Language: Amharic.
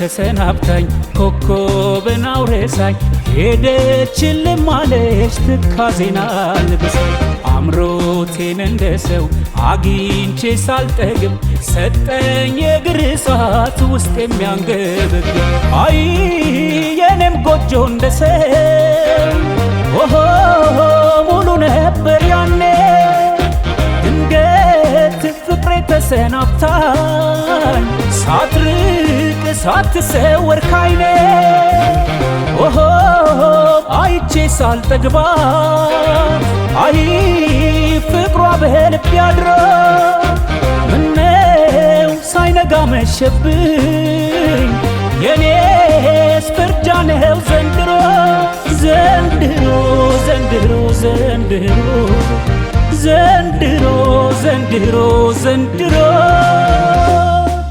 ተሰናብታኝ ኮከብን አውርሳኝ ሄደችልኝ ማለች ትካዜና ልብስ አምሮቴን እንደ ሰው አግኝቼ ሳልጠግብ ሰጠኝ የእግር እሳት ውስጥ የሚያንገበግብ አይ የኔም ጎጆ እንደ ሰው ኦሆ ሙሉ ነበር ያኔ ድንገት ፍቅሬ ተሰናብታኝ ሳትርቅ ሳትሰወር ካይኔ ኦሆ አይቼ ሳልጠግባት አይ ፍቅሯ በልቤ አድሮ ምነው ሳይነጋ መሸብኝ የኔስ ፍርጃ ነው ዘንድሮ ዘንድሮ ዘንድሮ ዘንድሮ ዘንድሮ ዘንድሮ ዘንድሮ